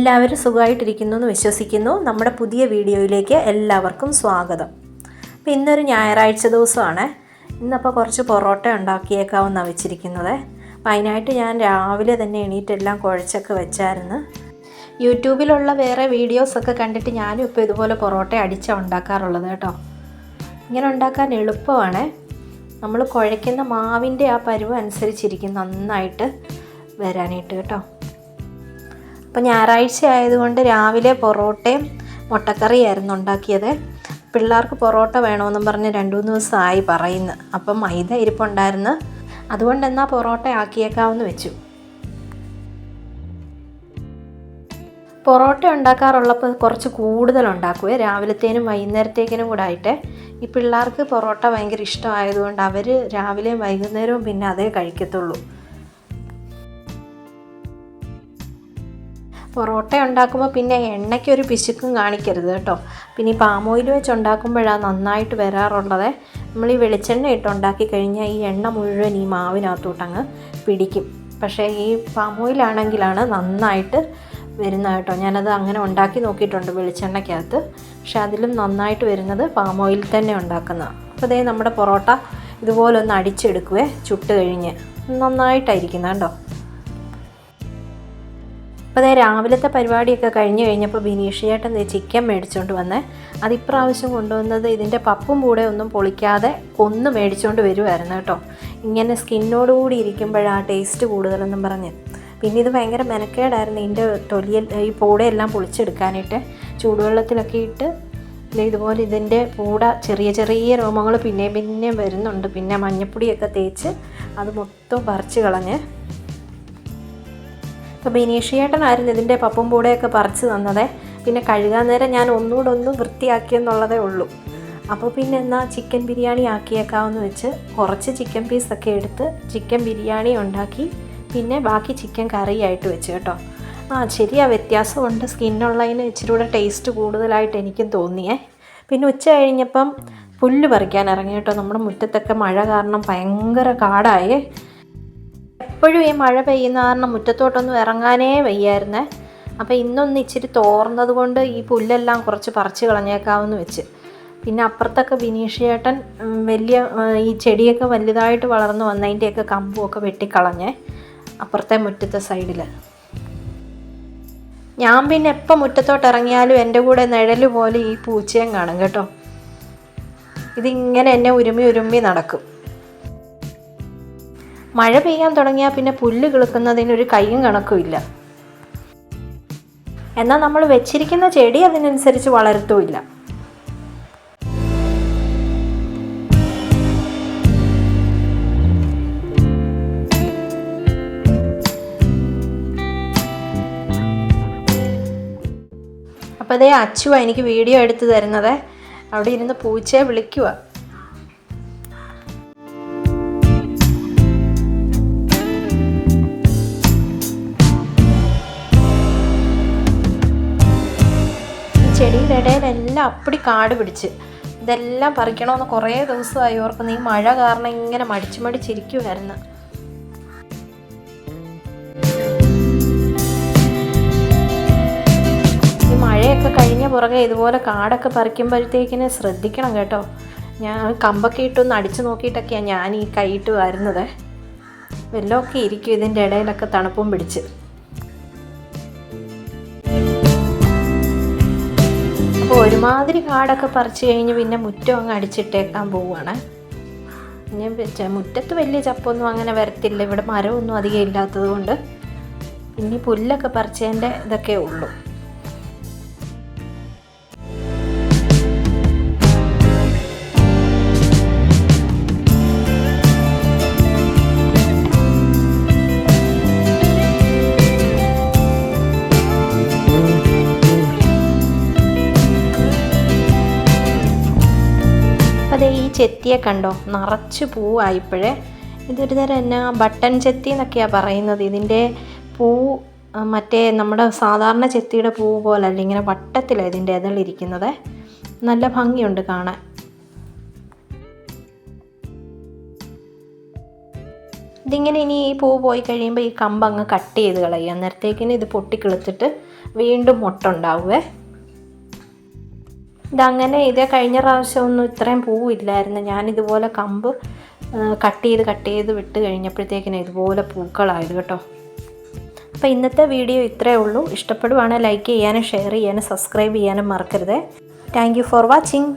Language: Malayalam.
എല്ലാവരും സുഖമായിട്ടിരിക്കുന്നു എന്ന് വിശ്വസിക്കുന്നു. നമ്മുടെ പുതിയ വീഡിയോയിലേക്ക് എല്ലാവർക്കും സ്വാഗതം. അപ്പോൾ ഇന്നൊരു ഞായറാഴ്ച ദിവസമാണ്. ഇന്നപ്പോൾ കുറച്ച് പൊറോട്ട ഉണ്ടാക്കിയേക്കാമെന്നാണ് വെച്ചിരിക്കുന്നത്. അപ്പോൾ അതിനായിട്ട് ഞാൻ രാവിലെ തന്നെ എണീറ്റെല്ലാം കുഴച്ചൊക്കെ വെച്ചായിരുന്നു. യൂട്യൂബിലുള്ള വേറെ വീഡിയോസൊക്കെ കണ്ടിട്ട് ഞാനും ഇപ്പോൾ ഇതുപോലെ പൊറോട്ട അടിച്ചാണ് ഉണ്ടാക്കാറുള്ളത് കേട്ടോ. ഇങ്ങനെ ഉണ്ടാക്കാൻ എളുപ്പമാണ്. നമ്മൾ കുഴയ്ക്കുന്ന മാവിൻ്റെ ആ പരുവം അനുസരിച്ചിരിക്കും നന്നായിട്ട് വരാനായിട്ട് കേട്ടോ. അപ്പോൾ ഞായറാഴ്ച ആയതുകൊണ്ട് രാവിലെ പൊറോട്ടയും മുട്ടക്കറിയായിരുന്നു ഉണ്ടാക്കിയത്. പിള്ളേർക്ക് പൊറോട്ട വേണമെന്നും പറഞ്ഞ് 2-3 ദിവസമായി പറയുന്നു. അപ്പം മൈദ ഇരിപ്പുണ്ടായിരുന്നു, അതുകൊണ്ട് എന്നാൽ പൊറോട്ട ആക്കിയേക്കാമെന്ന് വെച്ചു. പൊറോട്ട ഉണ്ടാക്കാറുള്ളപ്പോൾ കുറച്ച് കൂടുതൽ ഉണ്ടാക്കുവേ, രാവിലത്തേനും വൈകുന്നേരത്തേക്കിനും കൂടെ ആയിട്ട്. ഈ പിള്ളേർക്ക് പൊറോട്ട ഭയങ്കര ഇഷ്ടമായതുകൊണ്ട് അവർ രാവിലെയും വൈകുന്നേരവും പിന്നെ അതേ കഴിക്കത്തുള്ളൂ. പൊറോട്ട ഉണ്ടാക്കുമ്പോൾ പിന്നെ എണ്ണയ്ക്കൊരു പിശുക്കും കാണിക്കരുത് കേട്ടോ. പിന്നെ ഈ പാം ഓയിൽ വെച്ച് ഉണ്ടാക്കുമ്പോഴാണ് നന്നായിട്ട് വരാറുള്ളത്. നമ്മൾ ഈ വെളിച്ചെണ്ണ ഇട്ട് ഉണ്ടാക്കി കഴിഞ്ഞാൽ ഈ എണ്ണ മുഴുവൻ ഈ മാവിനകത്തോട്ടങ്ങ് പിടിക്കും. പക്ഷേ ഈ പാം ഓയിലാണെങ്കിലാണ് നന്നായിട്ട് വരുന്നത് കേട്ടോ. ഞാനത് അങ്ങനെ ഉണ്ടാക്കി നോക്കിയിട്ടുണ്ട് വെളിച്ചെണ്ണയ്ക്കകത്ത്. പക്ഷെ അതിലും നന്നായിട്ട് വരുന്നത് പാം ഓയിൽ തന്നെ ഉണ്ടാക്കുന്നതാണ്. അപ്പോൾ അതേ നമ്മുടെ പൊറോട്ട ഇതുപോലെ ഒന്ന് അടിച്ചെടുക്കുവേ, ചുട്ട് കഴിഞ്ഞ് നന്നായിട്ടായിരിക്കുന്നത് കേട്ടോ. അപ്പോൾ അതേ രാവിലത്തെ പരിപാടിയൊക്കെ കഴിഞ്ഞ് കഴിഞ്ഞപ്പോൾ ബിനീഷ് ചേട്ടൻ ചിക്കൻ മേടിച്ചുകൊണ്ട് വന്നേ. അതിപ്രാവശ്യം കൊണ്ടുവന്നത് ഇതിൻ്റെ പപ്പും കൂടെ ഒന്നും പൊളിക്കാതെ ഒന്ന് മേടിച്ചുകൊണ്ട് വരുമായിരുന്നു കേട്ടോ. ഇങ്ങനെ സ്കിന്നോടുകൂടി ഇരിക്കുമ്പോഴാണ് ടേസ്റ്റ് കൂടുതലെന്നും പറഞ്ഞ്. പിന്നെ ഇത് ഭയങ്കര മെനക്കേടായിരുന്നു ഇതിൻ്റെ തൊലിയിൽ ഈ പൂടയെല്ലാം പൊളിച്ചെടുക്കാനായിട്ട്. ചൂടുവെള്ളത്തിലൊക്കെ ഇട്ട് ഇതുപോലെ ഇതിൻ്റെ പൂട ചെറിയ ചെറിയ രോമങ്ങൾ പിന്നെയും വരുന്നുണ്ട്. പിന്നെ മഞ്ഞപ്പൊടിയൊക്കെ തേച്ച് അത് മൊത്തം പറിച്ച് കളഞ്ഞ്. അപ്പോൾ ബിനീഷ് ചേട്ടനായിരുന്നു ഇതിൻ്റെ പപ്പും പൂടയൊക്കെ പറിച്ച് തന്നതേ. പിന്നെ കഴുകാൻ നേരം ഞാൻ ഒന്നുകൂടെ വൃത്തിയാക്കിയെന്നുള്ളതേ ഉള്ളൂ. അപ്പോൾ പിന്നെ എന്നാൽ ചിക്കൻ ബിരിയാണി ആക്കിയേക്കാമെന്ന് വെച്ച് കുറച്ച് ചിക്കൻ പീസൊക്കെ എടുത്ത് ചിക്കൻ ബിരിയാണി ഉണ്ടാക്കി. പിന്നെ ബാക്കി ചിക്കൻ കറിയായിട്ട് വെച്ച് കേട്ടോ. ശരിയാ, വ്യത്യാസമുണ്ട്. സ്കിന്നുള്ളതിന് ഇച്ചിരി കൂടെ ടേസ്റ്റ് കൂടുതലായിട്ട് എനിക്കും തോന്നിയേ. പിന്നെ ഉച്ച കഴിഞ്ഞപ്പം പുല്ല് പറിക്കാൻ ഇറങ്ങി കേട്ടോ. നമ്മുടെ മുറ്റത്തൊക്കെ മഴ കാരണം ഭയങ്കര കാടായേ. എപ്പോഴും ഈ മഴ പെയ്യുന്ന കാരണം മുറ്റത്തോട്ടൊന്നും ഇറങ്ങാനേ വയ്യായിരുന്നേ. അപ്പോൾ ഇന്നൊന്ന് ഇച്ചിരി തോർന്നത് കൊണ്ട് ഈ പുല്ലെല്ലാം കുറച്ച് പറിച്ച് കളഞ്ഞേക്കാമെന്ന് വെച്ച്. പിന്നെ അപ്പുറത്തൊക്കെ ബിനീഷ് ചേട്ടൻ വലിയ ഈ ചെടിയൊക്കെ വലുതായിട്ട് വളർന്നു വന്നതിൻ്റെയൊക്കെ കമ്പുമൊക്കെ വെട്ടിക്കളഞ്ഞേ അപ്പുറത്തെ മുറ്റത്തെ സൈഡിൽ. ഞാൻ പിന്നെ എപ്പോൾ മുറ്റത്തോട്ട് ഇറങ്ങിയാലും എൻ്റെ കൂടെ നിഴല് പോലെ ഈ പൂച്ചയും കാണും കേട്ടോ. ഇതിങ്ങനെ എന്നെ ഉരുമ്മി നടക്കും. മഴ പെയ്യാൻ തുടങ്ങിയാൽ പിന്നെ പുല്ല് കിളുക്കുന്നതിനൊരു കയ്യും കണക്കും ഇല്ല. എന്നാൽ നമ്മൾ വെച്ചിരിക്കുന്ന ചെടി അതിനനുസരിച്ച് വളരത്തുമില്ല. അപ്പോൾ അതേ അച്ചുവാ എനിക്ക് വീഡിയോ എടുത്ത് തരുന്നത്. അവിടെ ഇരുന്ന് പൂച്ചയെ വിളിക്കുക. ചെടിയുടെ ഇടയിലെല്ലാം അപ്പടി കാട് പിടിച്ച്. ഇതെല്ലാം പറിക്കണമെന്ന് കുറേ ദിവസമായി ഓർക്കുന്നു. ഈ മഴ കാരണം ഇങ്ങനെ മടിച്ചിരിക്കുമായിരുന്നു. ഈ മഴയൊക്കെ കഴിഞ്ഞ പുറകെ ഇതുപോലെ കാടൊക്കെ പറിക്കുമ്പോഴത്തേക്കിന് ശ്രദ്ധിക്കണം കേട്ടോ. ഞാൻ കമ്പൊക്കെ ഇട്ടൊന്ന് അടിച്ചു നോക്കിയിട്ടൊക്കെയാണ് ഞാൻ ഈ കൈയിട്ട് വരുന്നത്. വെള്ളമൊക്കെ ഇരിക്കും ഇതിൻ്റെ ഇടയിലൊക്കെ തണുപ്പും പിടിച്ച്. അപ്പോൾ ഒരുമാതിരി കാടൊക്കെ പറിച്ച് കഴിഞ്ഞ് പിന്നെ മുറ്റം അങ്ങ് അടിച്ചിട്ടേക്കാൻ പോവുകയാണ്. ഞാൻ മുറ്റത്ത് വലിയ ചപ്പൊന്നും അങ്ങനെ വരത്തില്ല, ഇവിടെ മരമൊന്നും അധികം ഇല്ലാത്തത് കൊണ്ട്. ഇനി പുല്ലൊക്കെ പറിച്ചതിൻ്റെ ഇതൊക്കെ ഉള്ളൂ. അതേ ഈ ചെത്തിയെ കണ്ടോ, നിറച്ച് പൂവായിപ്പോഴേ. ഇതൊരു തരം എന്നാ ബട്ടൺ ചെത്തി എന്നൊക്കെയാണ് പറയുന്നത്. ഇതിൻ്റെ പൂ മറ്റേ നമ്മുടെ സാധാരണ ചെത്തിയുടെ പൂ പോലല്ല, ഇങ്ങനെ വട്ടത്തിലാണ് ഇതിൻ്റെ ഇതളിരിക്കുന്നത്. നല്ല ഭംഗിയുണ്ട് കാണാൻ. ഇതിങ്ങനെ ഇനി ഈ പൂ പോയി കഴിയുമ്പോൾ ഈ കമ്പ് അങ്ങ് കട്ട് ചെയ്ത് കളയുക. അന്നേരത്തേക്കിന് ഇത് പൊട്ടിക്കിളുത്തിട്ട് വീണ്ടും മൊട്ടുണ്ടാവുമേ. ഇതേ കഴിഞ്ഞ പ്രാവശ്യമൊന്നും ഇത്രയും പൂവില്ലായിരുന്നു. ഞാനിതുപോലെ കമ്പ് കട്ട് ചെയ്ത് വിട്ട് കഴിഞ്ഞപ്പോഴത്തേക്കിനും ഇതുപോലെ പൂക്കളായത് കേട്ടോ. അപ്പോൾ ഇന്നത്തെ വീഡിയോ ഇത്രയേ ഉള്ളൂ. ഇഷ്ടപ്പെടുവാണെങ്കിൽ ലൈക്ക് ചെയ്യാനും ഷെയർ ചെയ്യാനും സബ്സ്ക്രൈബ് ചെയ്യാനും മറക്കരുത്. Thank you for watching.